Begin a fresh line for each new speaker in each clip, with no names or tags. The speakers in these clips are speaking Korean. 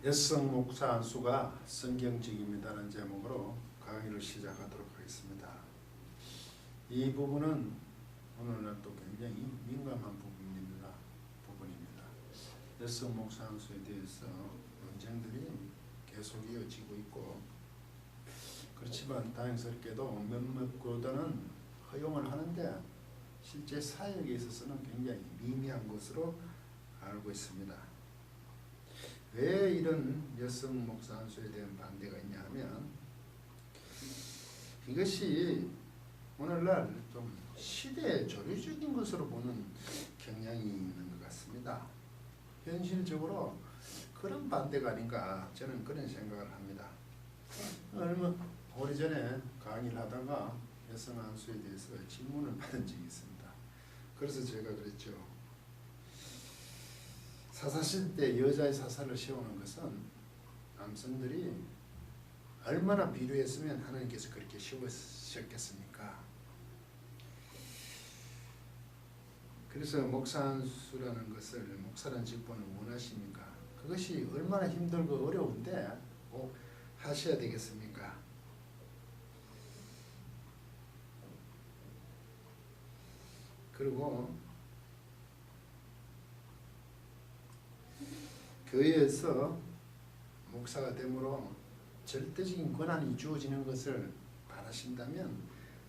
여성 목사 안수가 성경적입니다라는 제목으로 강의를 시작하도록 하겠습니다. 이 부분은 오늘날 또 굉장히 민감한 부분입니다. 여성 목사 안수에 대해서 논쟁들이 계속 이어지고 있고, 그렇지만 다행스럽게도 몇몇 교단은 허용을 하는데 실제 사역에 있어서는 굉장히 미미한 것으로 알고 있습니다. 왜 이런 여성 목사 안수에 대한 반대가 있냐 하면, 이것이 오늘날 좀 시대 조류적인 것으로 보는 경향이 있는 것 같습니다. 현실적으로 그런 반대가 아닌가, 저는 그런 생각을 합니다. 얼마 오래전에 강의를 하다가 여성 안수에 대해서 질문을 받은 적이 있습니다. 그래서 제가 그랬죠. 사사실 때 여자의 사사를 세우는 것은 남성들이 얼마나 필요했으면 하나님께서 그렇게 세우셨겠습니까? 그래서 목사 안수라는 것을, 목사라는 직분을 원하십니까? 그것이 얼마나 힘들고 어려운데 꼭 하셔야 되겠습니까? 그리고 교회에서 목사가 되므로 절대적인 권한이 주어지는 것을 바라신다면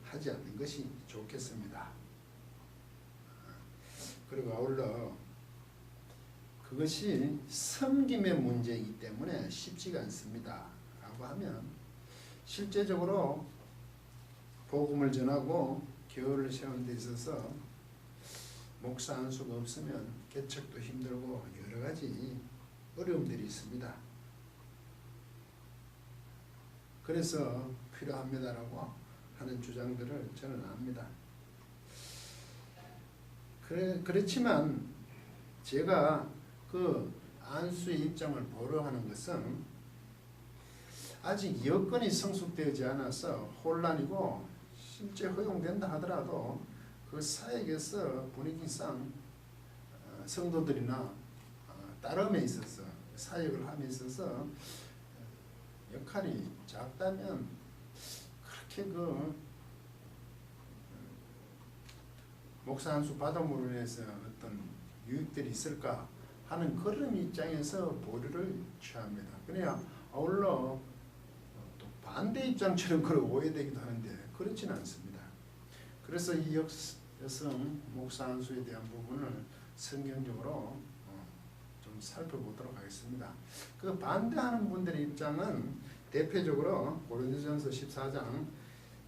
하지 않는 것이 좋겠습니다. 그리고 아울러 그것이 섬김의 문제이기 때문에 쉽지가 않습니다. 라고 하면, 실제적으로 복음을 전하고 교회를 세우는 데 있어서 목사 안수가 없으면 개척도 힘들고 여러 가지 어려움들이 있습니다. 그래서 필요합니다라고 하는 주장들을 저는 압니다. 그렇지만 제가 그 안수의 입장을 보러 하는 것은 아직 여건이 성숙되지 않아서 혼란이고, 실제 허용된다 하더라도 그 사역에서 분위기상 성도들이나 따름에 있어서 사역을 함에 있어서 역할이 작다면 그렇게 목사 안수 받음으로 인해서 어떤 유익들이 있을까 하는 그런 입장에서 보류를 취합니다. 그래야 아울러 또 반대 입장처럼 그걸 오해되기도 하는데 그렇지는 않습니다. 그래서 이 여성 목사 안수에 대한 부분을 성경적으로 좀 살펴보도록 하겠습니다. 그 반대하는 분들의 입장은 대표적으로 고린도전서 14장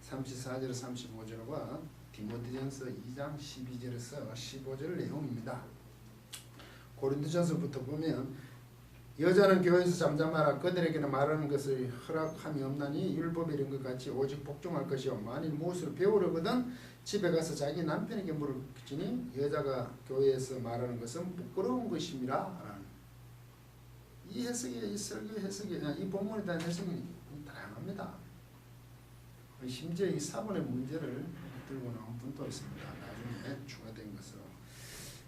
34절 35절과 디모데전서 2장 12절에서 15절 내용입니다. 고린도전서부터 보면, 여자는 교회에서 잠잠하라. 그들에게는 말하는 것을 허락함이 없나니 율법에 이른 것 같이 오직 복종할 것이요, 만일 무엇을 배우려거든 집에 가서 자기 남편에게 물을지니 여자가 교회에서 말하는 것은 부끄러운 것임이라. 이 해석이, 이 설교 해석이, 이 본문에 대한 해석이 다양합니다. 심지어 이 사본의 문제를 들고 나온 분도 있습니다. 나중에 추가된 것으로.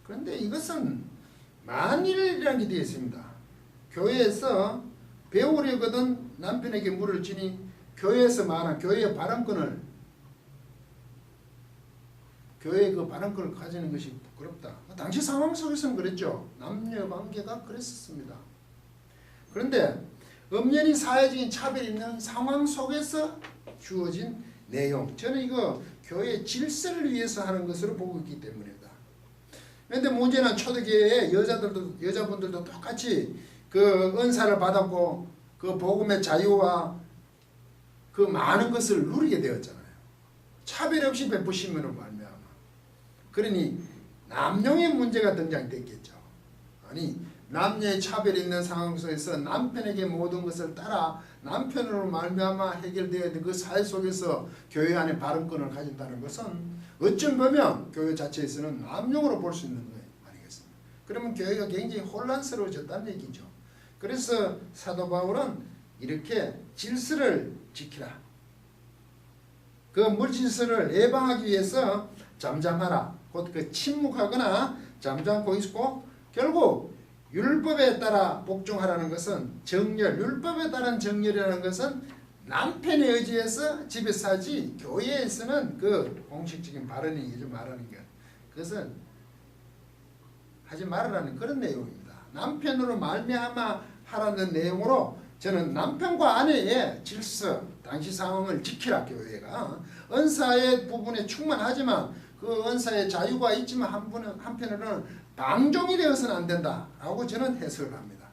그런데 이것은 만일이라는 게 되어 있습니다. 교회에서 배우려거든 남편에게 물을 지니 교회에서 말한 교회의 발언권을, 교회의 그 발언권을 가지는 것이 부끄럽다. 당시 상황 속에서는 그랬죠. 남녀 관계가 그랬었습니다. 그런데 엄연히 사회적인 차별이 있는 상황 속에서 주어진 내용, 저는 이거 교회의 질서를 위해서 하는 것으로 보고 있기 때문이다. 그런데 문제는 초대교회에 여자분들도 똑같이 그 은사를 받았고 그 복음의 자유와 그 많은 것을 누리게 되었잖아요. 차별 없이 베푸심으로 말미암아. 그러니 남용의 문제가 등장됐겠죠. 아니, 남녀의 차별이 있는 상황 속에서 남편에게 모든 것을 따라 남편으로 말미암아 해결되어야 될 그 사회 속에서 교회 안에 발언권을 가진다는 것은 어쩜 보면 교회 자체에서는 남용으로 볼 수 있는 거 아니겠습니까? 그러면 교회가 굉장히 혼란스러워졌다는 얘기죠. 그래서 사도 바울은 이렇게 질서를 지키라. 그 물질서를 예방하기 위해서 잠잠하라. 곧 그 침묵하거나 잠잠고 있고, 결국 율법에 따라 복종하라는 것은 정열, 율법에 따른 정열이라는 것은 남편에 의지해서 집에서 하지 교회에서는 그 공식적인 발언이 이제 말하는 게 그것은 하지 말으라는 그런 내용입니다. 남편으로 말미암아 하라는 내용으로 저는 남편과 아내의 질서, 당시 상황을 지키라 교회가 은사의 부분에 충만하지만 그 은사의 자유가 있지만 한편으로는 방종이 되어서는 안 된다라고 저는 해석을 합니다.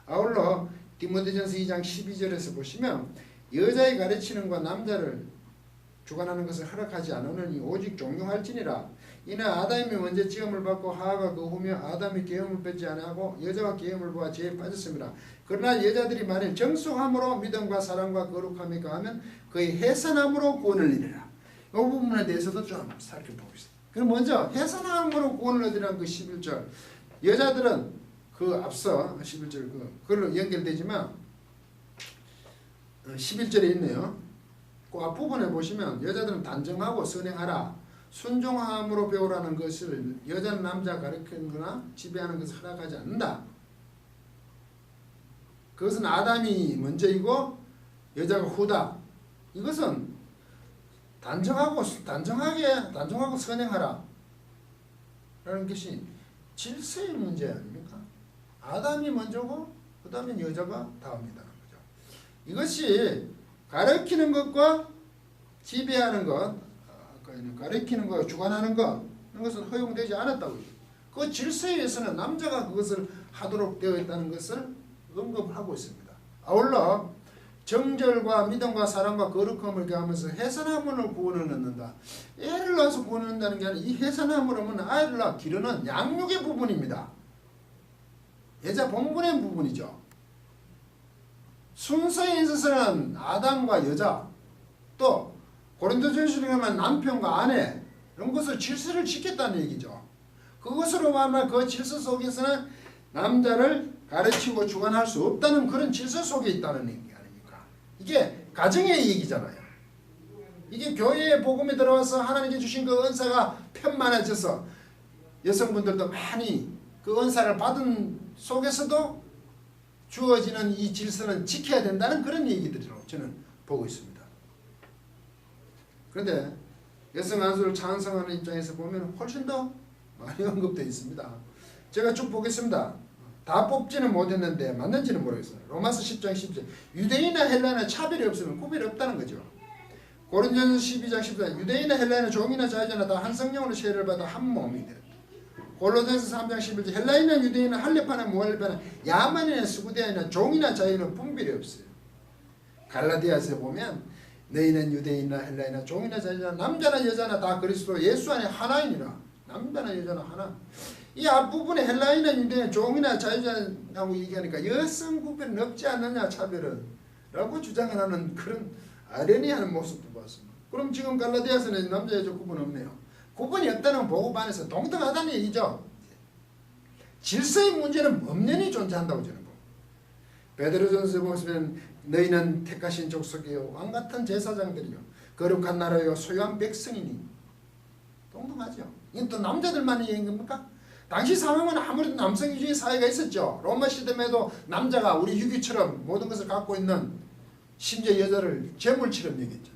아울러 디모데전서 2장 12절에서 보시면 여자의 가르치는 것 남자를 주관하는 것을 허락하지 않으니 오직 존경할지니라. 이는 아담이 먼저 지음을 받고 하와가 그 후며 아담이 계엄을 받지 아니하고 여자가 계엄을 보아 죄에 빠졌습니다. 그러나 여자들이 만일 정숙함으로 믿음과 사랑과 거룩함이 가하면 그의 해산함으로 구원을 이루라. 이 부분에 대해서도 좀 살펴보겠습니다. 그럼 먼저 해산함으로 구원을 얻으라는 그 11절 여자들은 그 앞서 11절 그걸로 연결되지만 11절에 있네요. 그 앞부분에 보시면 여자들은 단정하고 선행하라. 순종함으로 배우라는 것을 여자는 남자 가르치는 거나 지배하는 것을 허락하지 않는다. 그것은 아담이 먼저이고 여자가 후다. 이것은 단정하고 선행하라 라는 것이 질서의 문제 아닙니까? 아담이 먼저고 그 다음에 여자가 다음이다. 이것이 가르치는 것과 지배하는 것, 가르치는 것, 주관하는 것 이런 것은 허용되지 않았다고. 그 질서에 의해서는 남자가 그것을 하도록 되어 있다는 것을 언급을 하고 있습니다. 아울러 정절과 믿음과 사랑과 거룩함을 가하면서 해산함으로 구원을 얻는다. 애를 낳아서 구원을 얻는다는 게 아니라 이 해산함으로 하면 아이를 낳아 기르는 양육의 부분입니다. 여자 본분의 부분이죠. 순서에 있어서는 아담과 여자 또 고린도전서에 가면 남편과 아내 이런 것을 질서를 지켰다는 얘기죠. 그것으로 말하면 그 질서 속에서는 남자를 가르치고 주관할 수 없다는 그런 질서 속에 있다는 얘기 아닙니까? 이게 가정의 얘기잖아요. 이게 교회의 복음에 들어와서 하나님께 주신 그 은사가 편만해져서 여성분들도 많이 그 은사를 받은 속에서도 주어지는 이 질서는 지켜야 된다는 그런 얘기들이라고 저는 보고 있습니다. 그런데 여성 안수를 찬성하는 입장에서 보면 훨씬 더 많이 언급되어 있습니다. 제가 쭉 보겠습니다. 다 뽑지는 못했는데 맞는지는 모르겠어요. 로마서 10장 10절 유대인이나 헬라인은 차별이 없으면 구별이 없다는 거죠. 고린도전서 12장 14절 유대인이나 헬라인은 종이나 자유자나 다 한 성령으로 세례를 받아 한 몸이 되라. 골로새서 3장 11절 헬라인이나 유대인이나 할례파나 무할례파나 야만이나 스구디아나 종이나 자유는 분별이 없어요. 갈라디아서에 보면 너희는 유대인이나 헬라인이나 종이나 자유나 남자나 여자나 다 그리스도 예수 안에 하나이니라. 남자나 여자나 하나. 이 앞부분에 헬라인이나 유대인 종이나 자유자라고 얘기하니까 여성 구별은 없지 않느냐 차별은 라고 주장을 하는 그런 아련히하는 모습도 봤습니다. 그럼 지금 갈라디아서는 남자 여자 구분 없네요. 구분이 없다는 보급 안에서 동등하다는 얘기죠. 질서의 문제는 엄연히 존재한다고 저는 봅니다. 베드로전서에 보시면 너희는 택하신 족속이요 왕같은 제사장들이요 거룩한 나라요 소유한 백성이니 동등하죠. 이건 또 남자들만의 얘기인 겁니까? 당시 상황은 아무래도 남성 위주의 사회가 있었죠. 로마 시대에도 남자가 우리 유기처럼 모든 것을 갖고 있는 심지어 여자를 재물처럼 여겼죠.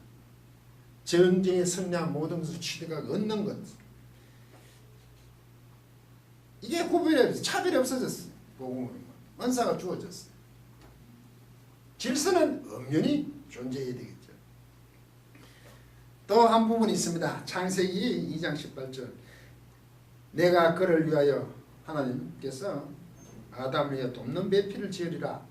전쟁의 승리한 모든 것을 취득하고 얻는 것. 이게 구별이 없어요. 차별이 없어졌어요. 복음으로. 은사가 주어졌어요. 질서는 엄연히 존재해야 되겠죠. 또 한 부분이 있습니다. 창세기 2장 18절 내가 그를 위하여 하나님께서 아담을 위하여 돕는 배필을 지으리라.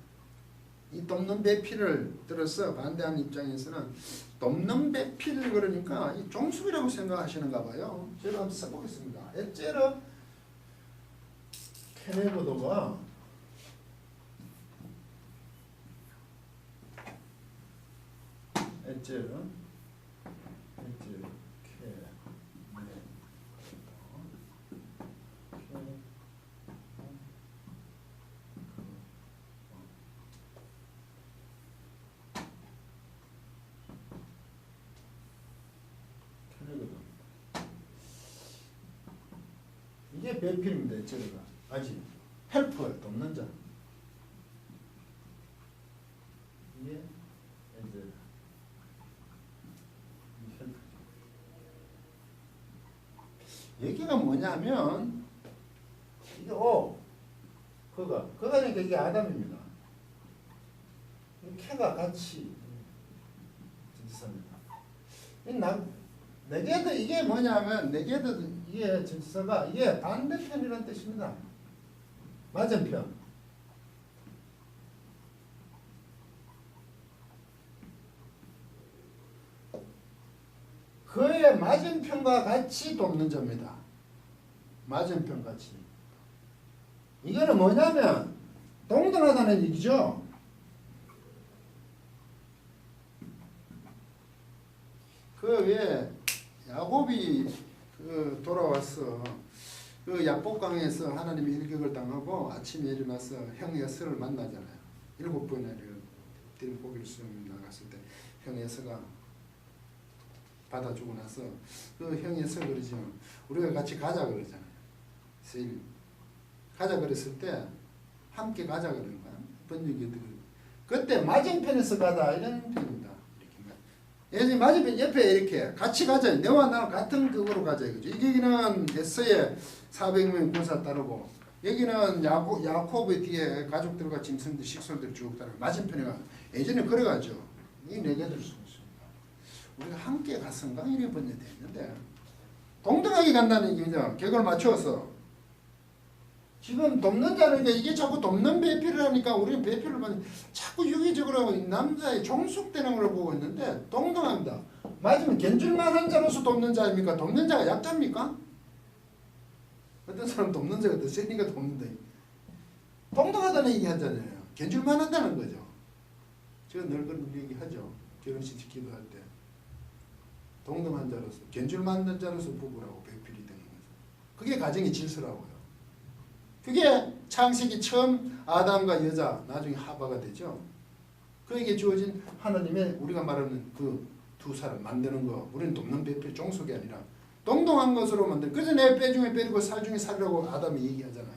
이 돕는 배필을 들어서 반대하는 입장에서는 돕는 배필 그러니까 이 종숙이라고 생각하시는가 봐요. 제가 한번 써보겠습니다. 에제르 케네보도가 에제르 이게 배필입니다. 에제르가 아직 헬프 헬퍼 돕는 자. 이게 이제 여기가 뭐냐면 이게 그거니까 이게 아담입니다. 캐가 같이 전치사입니다. 네게드 이게 뭐냐면 네게드 이게 전치사가 이게 반대편이라는 뜻입니다. 맞은편. 그의 맞은편과 같이 돕는 자입니다. 맞은편 같이. 이거는 뭐냐면 동등하다는 얘기죠. 왜 야곱이 돌아와서 그 야복강에서 하나님의 일격을 당하고 아침에 일어나서 형 에서를 만나잖아요. 7번이나 고기를 수영 나갔을 때 형 에서가 받아주고 나서 그 형 에서 그러죠. 우리가 같이 가자 그러잖아요. 세일 가자 그랬을 때 함께 가자 그러는 거야. 번역이 그때 맞은편에서 가자 이런 표현입니다. 이렇게 맞은편 옆에 이렇게 같이 가자. 너와 나랑 같은 그거로 가자 이거죠. 여기는 에서의 400명 군사 따르고 여기는 야코브의 뒤에 가족들과 짐승들 식솔들 쭉 따르고 맞은편에 가. 예전에 그래가죠. 이 네 개들 쓰고 있습니다. 우리가 함께 갔은가 이렇게 번역되어 있는데 동등하게 간다는 얘기죠. 격을 맞추어서 지금 돕는 자는 이게 자꾸 돕는 배필을 하니까 우리는 배필을 받는 자꾸 유기적으로 남자의 종속되는 걸 보고 있는데 동등합니다. 맞으면 견줄만한 자로서 돕는 자입니까? 돕는 자가 약자입니까? 어떤 사람 돕는 자가 더 세니까 돕는다. 동등하다는 얘기 하잖아요. 견줄만하다는 거죠. 제가 늘 그런 얘기하죠. 결혼식 기도할 때 동등한 자로서 견줄만한 자로서 부부라고 배필이 되는 거죠. 그게 가정의 질서라고요. 그게 창세기 처음 아담과 여자 나중에 하바가 되죠. 그에게 주어진 하나님의 우리가 말하는 그 두 사람 만드는 거 우리는 돕는 배필 종속이 아니라 동등한 것으로 만드는 그래서 내 뼈 중에 뼈이고 살 중에 살이라고 아담이 얘기하잖아요.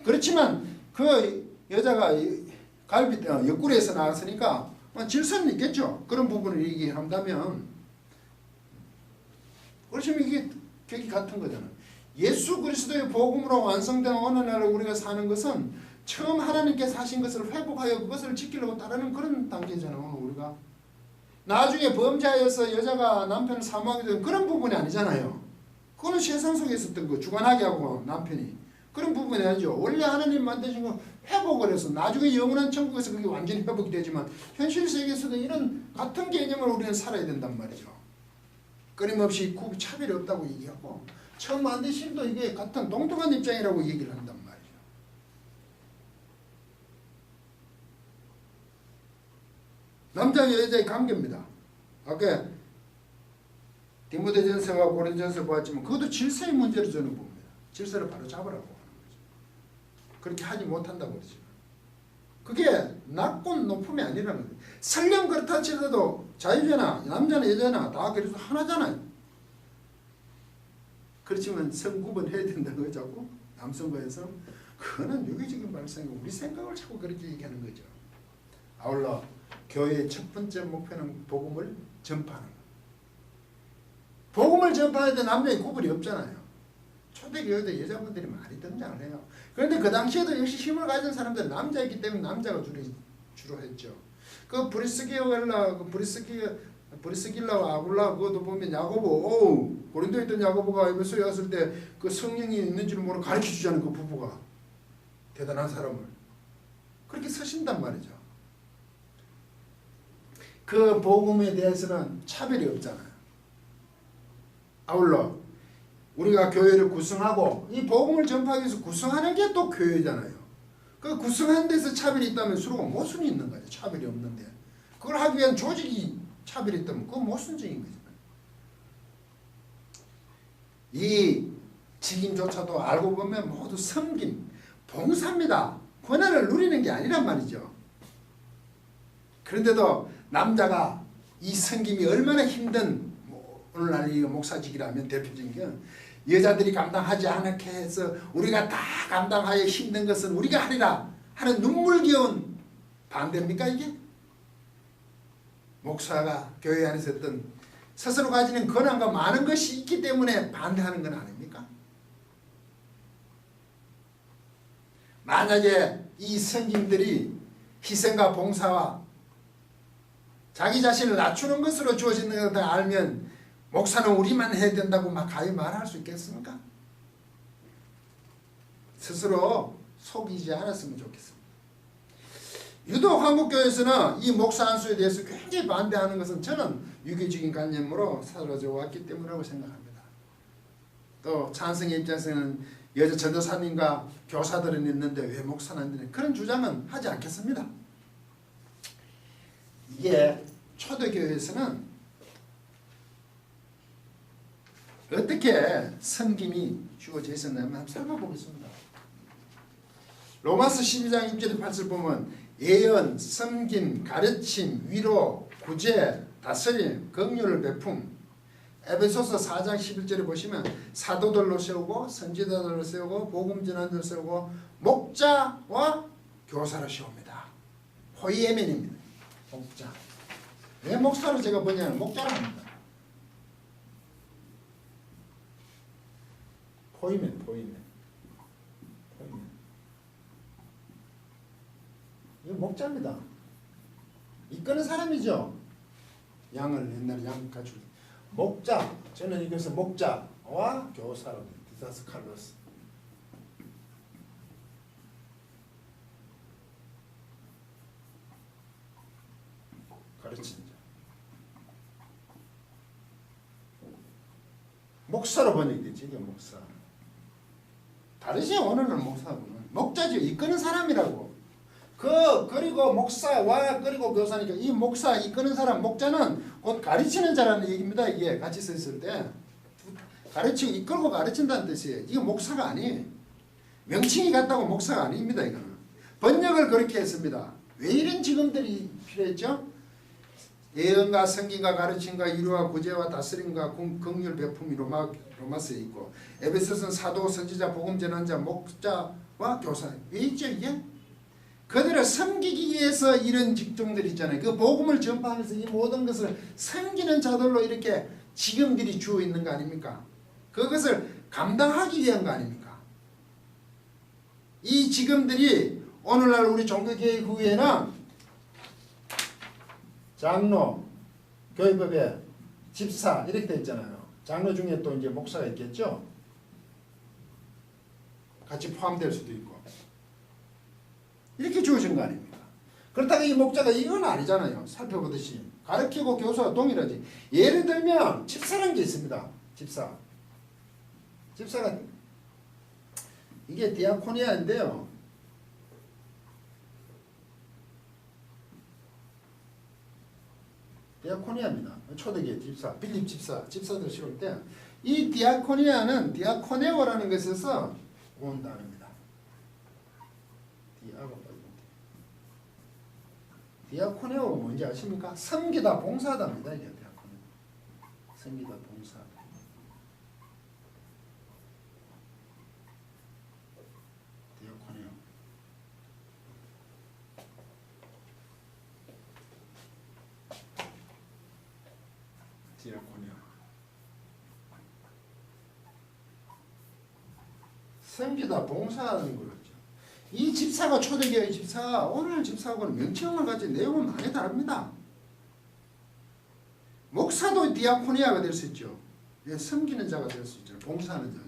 그렇지만 그 여자가 옆구리에서 나왔으니까 질서는 있겠죠. 그런 부분을 얘기한다면 그렇지만 이게 격이 같은 거잖아요. 예수 그리스도의 복음으로 완성된 어느 날을 우리가 사는 것은 처음 하나님께서 하신 것을 회복하여 그것을 지키려고 따르는 그런 단계잖아요. 오늘 우리가 나중에 범죄하여서 여자가 남편을 사모하게 되는 그런 부분이 아니잖아요. 그거는 세상 속에 있었던 거 주관하게 하고 남편이 그런 부분이 아니죠. 원래 하나님 만드신 거 회복을 해서 나중에 영원한 천국에서 그게 완전히 회복이 되지만 현실 세계에서도 이런 같은 개념을 우리는 살아야 된단 말이죠. 끊임없이 차별이 없다고 얘기하고 처음 만드신 도 이게 같은 동등한 입장이라고 얘기를 한단 말이죠. 남자와 여자의 관계입니다. 아까 디모데전서와 고린전서 보았지만 그것도 질서의 문제로 저는 봅니다. 질서를 바로 잡으라고 하는 거죠. 그렇게 하지 못한다고 그러지만 그게 낮고 높음이 아니라는 거예요. 설령 그렇다 치더라도 자유자나 남자나 여자나 다 그래서 하나잖아요. 그렇지만 성구분 해야 된다고 자꾸 남성과 여성 그거는 유기적인 발상이고 우리 생각을 자꾸 그렇게 얘기하는 거죠. 아울러 교회의 첫 번째 목표는 복음을 전파하는 거예요. 복음을 전파할 때 남녀의 구분이 없잖아요. 초대교회도 여자분들이 많이 등장을 해요. 그런데 그 당시에도 역시 힘을 가진 사람들은 남자이기 때문에 남자가 주로 했죠. 그 브리스길라와 아굴라 그것도 보면 야고보 고린도에 있던 야고보가 에베소에 왔을 때 그 성령이 있는지를 모르고 가르쳐주자는 그 부부가 대단한 사람을 그렇게 서신단 말이죠. 그 복음에 대해서는 차별이 없잖아요. 아울러 우리가 교회를 구성하고 이 복음을 전파하기 위해서 구성하는 게 또 교회잖아요. 그 구성하는 데서 차별이 있다면 서로가 모순이 있는 거죠. 차별이 없는데 그걸 하기 위한 조직이 차별이 있다면 그건 모순적인 거죠. 이 직임조차도 알고 보면 모두 섬김, 봉사입니다. 권한을 누리는 게 아니란 말이죠. 그런데도 남자가 이 섬김이 얼마나 힘든 오늘날 이 목사직이라면 대표적인 게 여자들이 감당하지 않게 해서 우리가 다 감당하여 힘든 것은 우리가 하리라 하는 눈물겨운 반대입니까 이게? 목사가 교회 안에서 어떤 스스로 가지는 권한과 많은 것이 있기 때문에 반대하는 건 아닙니까? 만약에 이 성김들이 희생과 봉사와 자기 자신을 낮추는 것으로 주어지는 것을 알면 목사는 우리만 해야 된다고 막 가히 말할 수 있겠습니까? 스스로 속이지 않았으면 좋겠습니다. 유독 한국교회에서는 이 목사 안수에 대해서 굉장히 반대하는 것은 저는 유교적인 관념으로 사라져 왔기 때문이라고 생각합니다. 또 찬성의 입장에서는 여자 전도사님과 교사들은 있는데 왜 목사는 안 되냐 그런 주장은 하지 않겠습니다. 이게 초대교회에서는 어떻게 섬김이 주어져 있었냐면 한번 살펴보겠습니다. 로마서 12장 6절 8절 보면 예언, 섬김, 가르침, 위로, 구제, 다스림, 긍휼을 베품. 에베소서 4장 11절에 보시면 사도들로 세우고 선지자들로 세우고 복음 전환자를 세우고 목자와 교사를 세웁니다. 포이에멘입니다. 목자. 왜 목사를 제가 뭐냐면 목자를 합니다. 포이멘. 이거 목자입니다. 이끄는 사람이죠. 양을 옛날에 양 가지고 목자. 저는 이것을 목자와 교사로 디사스 칼로스. 가르친다. 목사로 번역되지 이게 목사. 다르지 오늘은 목사하고는 목자죠. 이끄는 사람이라고. 그리고 목사와 그리고 교사니까 이 목사 이끄는 사람 목자는 곧 가르치는 자라는 얘기입니다. 이게 같이 써 있을 때 가르치고 이끌고 가르친다는 뜻이에요. 이게 목사가 아니에요. 명칭이 같다고 목사가 아닙니다. 이거는 번역을 그렇게 했습니다. 왜 이런 직업들이 필요했죠? 예언과 성경과 가르침과 위로와 구제와 다스림과 긍휼 베품이 로마서에 있고 에베소서는 사도 선지자 복음 전환자 목자와 교사. 왜 있죠 이게? 그들을 섬기기 위해서 이런 직종들이 있잖아요. 그 복음을 전파하면서 이 모든 것을 섬기는 자들로 이렇게 직업들이 주어 있는 거 아닙니까? 그것을 감당하기 위한 거 아닙니까? 이 직업들이 오늘날 우리 종교개혁 후에는 장로, 교회법에 집사 이렇게 되어 있잖아요. 장로 중에 또 이제 목사가 있겠죠. 같이 포함될 수도 있고. 이렇게 주어진 거 아닙니까? 그렇다고 이 목자가 이건 아니잖아요. 살펴보듯이 가르치고 교사와 동일하지. 예를 들면 집사라는 게 있습니다. 집사가 이게 디아코니아인데요. 디아코니아입니다. 초대교회 집사, 빌립 집사들 세울 때 이 디아코니아는 디아코네오라는 것에서 온 단어입니다. 디아코네오가 뭔지 아십니까? 섬기다 봉사하다입니다. 이게 디아코네오. 섬기다 봉사하다. 디아코네오. 디아코네오. 섬기다 봉사하는 거죠. 이 집사가 초대교회 집사, 오늘 집사하고는 명칭만 가진 내용은 많이 다릅니다. 목사도 디아코니아가 될 수 있죠. 섬기는 자가 될 수 있죠. 봉사하는 자가.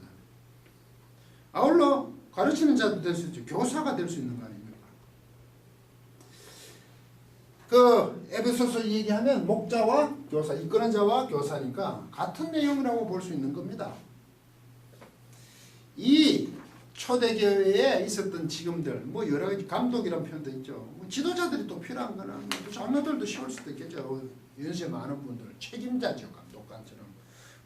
아울러 가르치는 자도 될 수 있죠. 교사가 될 수 있는 거 아닙니까? 그 에베소서 얘기하면 목자와 교사, 이끄는 자와 교사니까 같은 내용이라고 볼 수 있는 겁니다. 이 초대교회에 있었던 직업들, 뭐 여러 가지 감독이라는 표현도 있죠. 뭐 지도자들이 또 필요한 거는 뭐 장로들도 쉬울 수도 있겠죠. 연세 많은 분들, 책임자죠. 감독관처럼.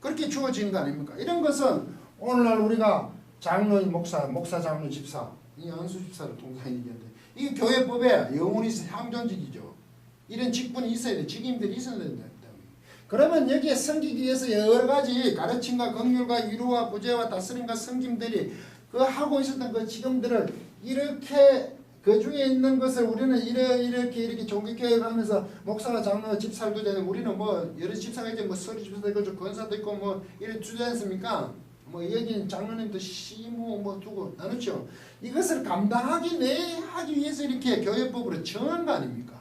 그렇게 주어지는 거 아닙니까? 이런 것은 오늘날 우리가 장로인 목사, 장로 집사, 이 안수 집사를 통상 얘기하는데 이게 교회법에 영원히 향존직이죠. 이런 직분이 있어야 돼. 직임들이 있어야 된다. 그러면 여기에 섬기기 위해서 여러 가지 가르침과 긍휼과 위로와 구제와 다스림과 섬김들이 그 하고 있었던 그 지금들을 이렇게 그 중에 있는 것을 우리는 이렇게 종교개혁을 하면서 목사가 장로 집사도 되는 우리는 뭐 여러 집사가 있지 뭐 서리 집사도 있고 권사도 있고 뭐 이래 주지 않습니까? 뭐 여기는 장로님도 시무 뭐 두고 나누죠. 이것을 감당하기 위해서 이렇게 교회법으로 정한 거 아닙니까?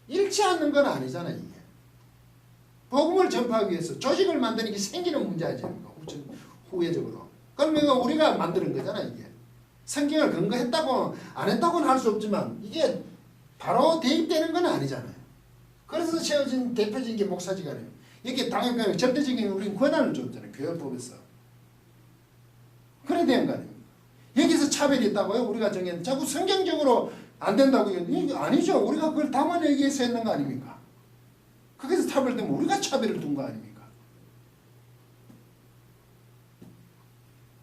잃지 않는 건 아니잖아요. 이게 복음을 전파하기 위해서 조직을 만드는 게 생기는 문제지 후회적으로. 그럼 이거 우리가 만드는 거잖아. 이게 성경을 근거했다고 안 했다고는 할 수 없지만 이게 바로 대입되는 건 아니잖아요. 그래서 세워진 대표적인 게 목사지간이에요. 이게 당연히 절대적인 우리는 권한을 줬잖아요. 교회법에서. 그래야 되는 거 아닙니까? 여기서 차별이 있다고요? 우리가 정했는데 자꾸 성경적으로 안 된다고요? 이게 아니죠. 우리가 그걸 담아내기 위해서 했는 거 아닙니까? 거기서 차별되면 우리가 차별을 둔 거 아닙니까?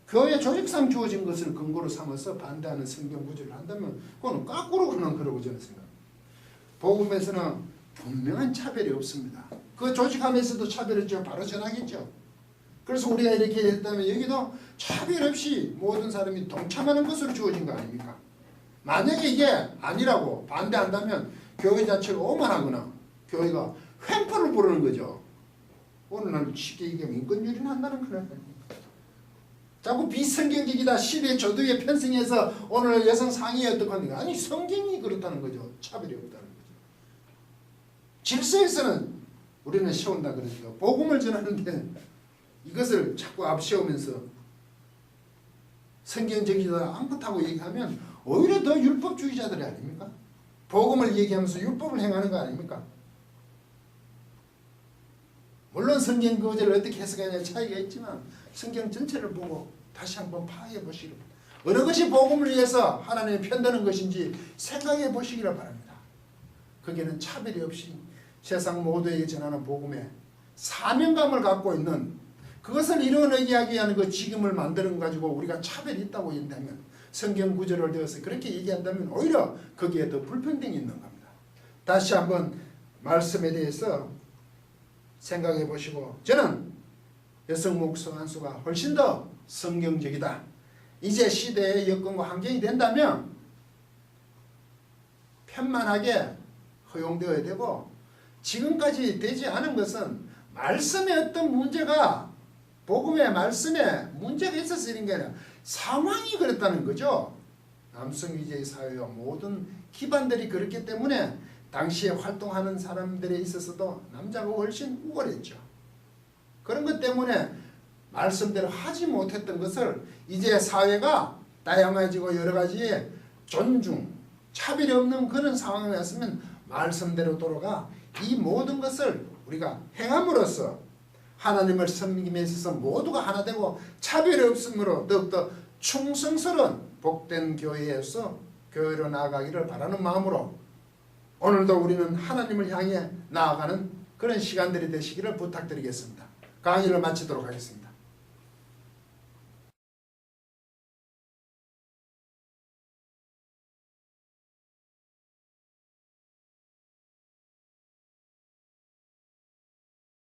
교회 조직상 주어진 것을 근거로 삼아서 반대하는 성경 구절을 한다면 그건 거꾸로 그는 거라고 저는 생각합니다. 복음에서는 분명한 차별이 없습니다. 그 조직함에서도 차별했죠. 바로 전하겠죠. 그래서 우리가 이렇게 했다면 여기도 차별 없이 모든 사람이 동참하는 것으로 주어진 거 아닙니까? 만약에 이게 아니라고 반대한다면 교회 자체가 오만하거나 교회가 횡포를 부르는 거죠. 오늘날 쉽게 얘기하면 인권유린을 한다는 거는 자꾸 비성경적이다 시대 조도에 편승해서 오늘 여성 상의에 어떻게 하는가. 아니 성경이 그렇다는 거죠. 차별이 없다는 거죠. 질서에서는 우리는 세운다 그러니까 복음을 전하는데 이것을 자꾸 앞세우면서 성경적이다 않다고 얘기하면 오히려 더 율법주의자들이 아닙니까? 복음을 얘기하면서 율법을 행하는 거 아닙니까? 물론 성경 구절을 어떻게 해석하느냐에 차이가 있지만 성경 전체를 보고 다시 한번 파악해 보시기 바랍니다. 어느 것이 복음을 위해서 하나님이 편드는 것인지 생각해 보시기를 바랍니다. 거기에는 차별이 없이 세상 모두에게 전하는 복음에 사명감을 갖고 있는 그것을 이루어내기 위한 그 지금을 만드는 가지고 우리가 차별이 있다고 얘기한다면 성경 구절을 들어서 그렇게 얘기한다면 오히려 거기에 더 불평등이 있는 겁니다. 다시 한번 말씀에 대해서 생각해 보시고 저는 여성 목사 한 수가 훨씬 더 성경적이다. 이제 시대의 여건과 환경이 된다면 편만하게 허용되어야 되고 지금까지 되지 않은 것은 말씀에 어떤 문제가 복음의 말씀에 문제가 있어서 이런 게 아니라 상황이 그렇다는 거죠. 남성 위주의 사회와 모든 기반들이 그렇기 때문에 당시에 활동하는 사람들에 있어서도 남자가 훨씬 우월했죠. 그런 것 때문에 말씀대로 하지 못했던 것을 이제 사회가 다양해지고 여러 가지의 존중, 차별이 없는 그런 상황에 왔으면 말씀대로 돌아가 이 모든 것을 우리가 행함으로써 하나님을 섬김에 있어서 모두가 하나 되고 차별이 없으므로 더욱더 충성스러운 복된 교회에서 교회로 나아가기를 바라는 마음으로 오늘도 우리는 하나님을 향해 나아가는 그런 시간들이 되시기를 부탁드리겠습니다. 강의를 마치도록 하겠습니다.